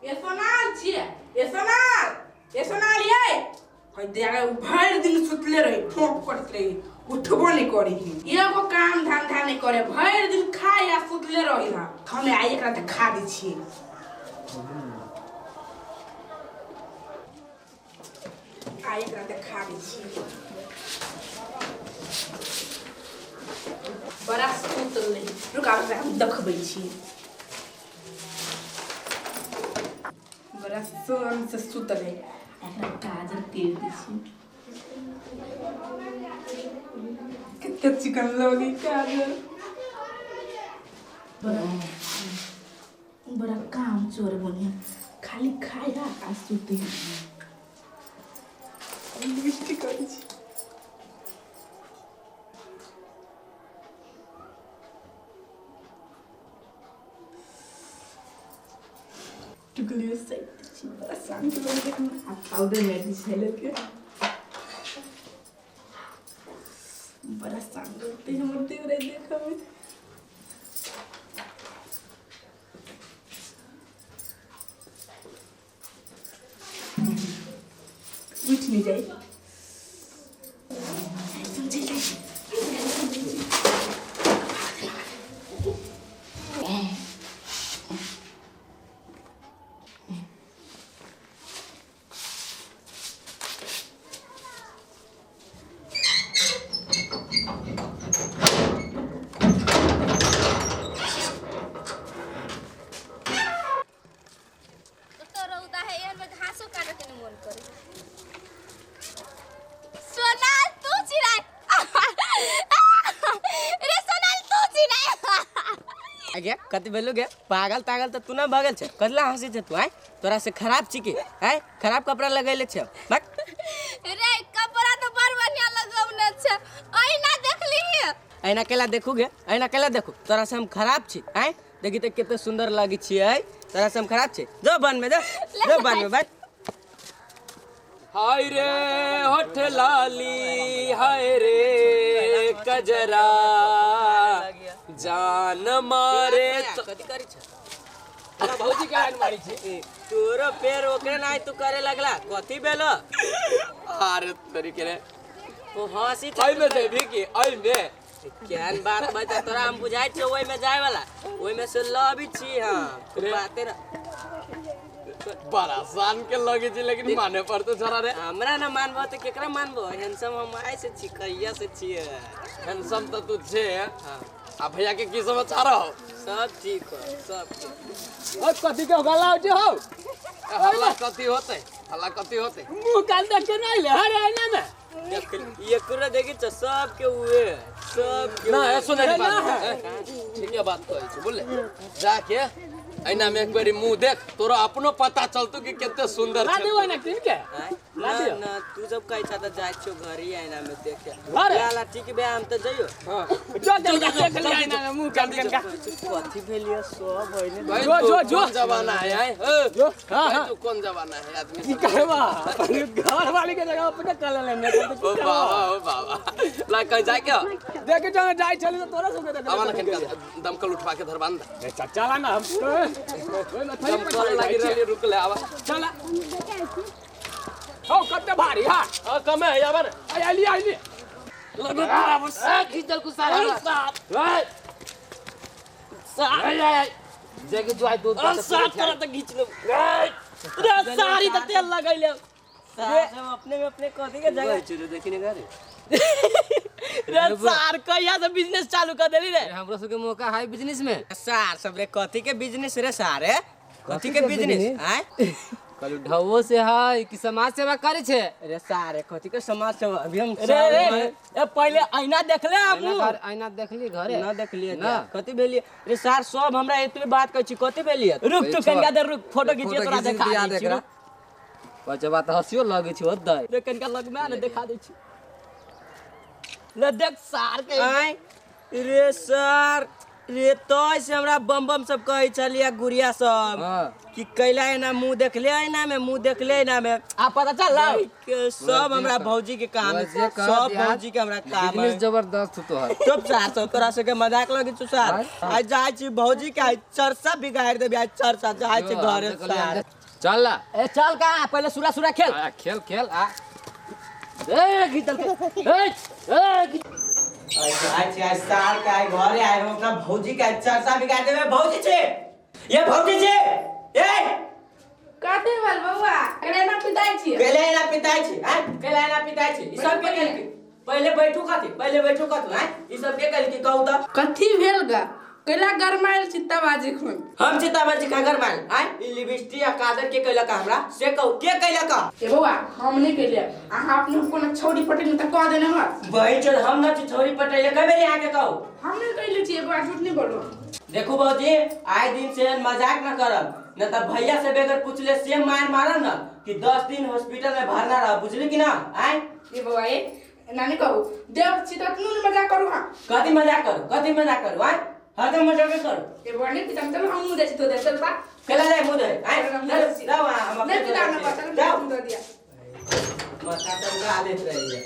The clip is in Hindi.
ये सोनाल छिए ये सोनाल ये हई देगा भर दिन सुतले रही ठोक करत रही उठबो नहीं करी एगो काम धंधा नहीं करे भर दिन खाए या सुतले रही ना हमें आई एकरा त खा दी छी आई एकरा त खा दी छी बड़ा सुतल नहीं रुका हम देखबै छी बड़ा सोन से सुतल है एकरा काजल तेल दी छी कितना चिकन लोगी काजल बड़ा काम चोर बनिया खाली खाएगा आ सुते लिपस्टिक करी छी टुकलियो से बड़ा शांत लोग देखना पाउडर में दी छै लेके बड़ा शांत होते हैं मोटे हो रहे देखो उठ नहीं जाए आगे कति बेलू गे पागल तागल तो तू ना भागल छ कतला हंसी छ तू आय तोरा से खराब छिके आय खराब कपड़ा लगैले छ बक रे कपड़ा तो बड़ बढ़िया लगौने छ आईना देखली आईना केला देखू गे आईना केला देखू तोरा से हम खराब छी आय देखि त केते सुंदर लागी छी आय तोरा से हम खराब छी जो बन में जो बन में बैठ हाय रे होठ लाली हाय रे कजरा जान मारे कथि करी छ तोरा भौजी के आइन मारी छी तोरो पैर ओकरे नाय तू करे लगला कथि बेलो अरे तोरी के रे ओ हंसी ओइ में देबी की ओइ में केहन बात बता तोरा हम बुझाइ छ ओइ में जाय वाला ओइ में से लबी छी हां बाते ना बड़ा शान के लगे छी लेकिन माने पर तो छोरा रे हमरा ना मानबो त केकरा मानबो हैंडसम हम आइ से छी कहिया से छी हैंडसम तो तू छे हां आ भैया के की समाचार हो सब ठीक हो सब ओ कथि के गला हो हो हल्ला कथि होते मुंह कान देख के नहीं ले हरे आईना में ये कुरा देखि छ सब के हुए सब के ना सुने बात ठीक है बात कहै छी बोले जाके आईना में एक बारी मुंह देख तोरा अपनो पता चलतो कि कितने सुंदर ला देबो ना किन के ना ना तू जब कहि छ त जाय छो घर ही आईना में देखे अरे ला ठीक बे हम त जइयो हां जो देख ले आईना में मुंह कान का कथि भेलिए सब होइने जो जमाना है जो हां तू कौन जमाना है आदमी की कहबा घर वाली के जगह अपने कल लेने ओ बाबा ला कह जाय के देख जगह जाय चली तो तोरा सब के आवा ना कन दमकल उठवा के धरबान चला ना हम दमकल लागी रही रुक ले आवा चला हो कते भारी हां कम है आवा ना आइली लगे बराबर खींचल को सारा साथ जगे जो आई दूध साथ तरह तक खींच लो रे सारी त तेल लगैले सब अपने में अपने कथि के जगह चुरे देखिने गारे रे सार कहिया से बिजनेस चालू कर देली रे हमरो सब के मौका है बिजनेस में सार सब रे कथि के बिजनेस रे सार रे कथि के बिजनेस आय कल ढवो से है कि समाज सेवा करे छे रे सार रे कथि के समाज सेवा अभी हम रे ए पहले आईना देख ले आप आईना देखली घरे ना देखलिए ना कथि भेलिए रे सार सब हमरा एतबे बात कहै छी कथि भेलिए रुक तू कनिका देर रुक फोटो खींचिए तोरा देखा दे छी पांच बात हंसियो लागे छी ओदय रे कनिका लग में ना देखा दे छी ले देख सार के आय रे सार रे तो ऐसे हमरा बम बम सब कहे छलिया गुड़िया सब कि कैला है ना मुंह देख ले है ना में मुंह देख ले ना में आप पता चल रहा सब हमरा भौजी के काम है सब भौजी के हमरा काम है जबरदस्त तो है चुप सार तोरा से के मजाक लगे तू सार आज जाय छी भौजी के आज चरसा बिगाड़ देबे आज चरसा जाय छी घरे सार चल ला ए चल का पहले सुरा सुरा खेल खेल खेल आ ए गीतल के ए आज साल का घरे आए हम अपना भौजी का चरसा बिगाड़ देबे भौजी छे ये भौजी छे ए काते वाल बउआ एकरा ना पिताई छी केले ना पिताई छी आ केले ना पिताई छी ई सब के केल की पहले बैठू कथी हैं ई सब के केल की कहू त कथी भेल गा कैला गरमाइल चित्ताबाजी खुन हम चिताबाजी का गरमाइल आय ई लिपस्टिक आ काजल के कैला का हमरा से कहू के कैला का ए बउआ हम नहीं कैलिया अहाँ अपने कोनो छौड़ी पटेल त कह देने मत बहन चल हम ना छोरी पटेले कबे रे आके कहू हम नहीं कैले छी बउआ झूठ नहीं बोलो देखो भौजी आए दिन से मजाक ना करब न त भैया से बेगर पूछले से मार मारब न कि 10 दिन हॉस्पिटल में भरना रह बुझली कि ना आय ए बउआ ए नानी कहू देव छी त तू मजाक करू हां कथी मजाक करू आय हरदम मजाक करू ए बउआ नहीं पिता चल हम मुंह दे छी तो दे चल बा केला रे मुंह दे आय जाओ हम नहीं पिता ना पता जाओ नहीं दिया मत का आदत रही है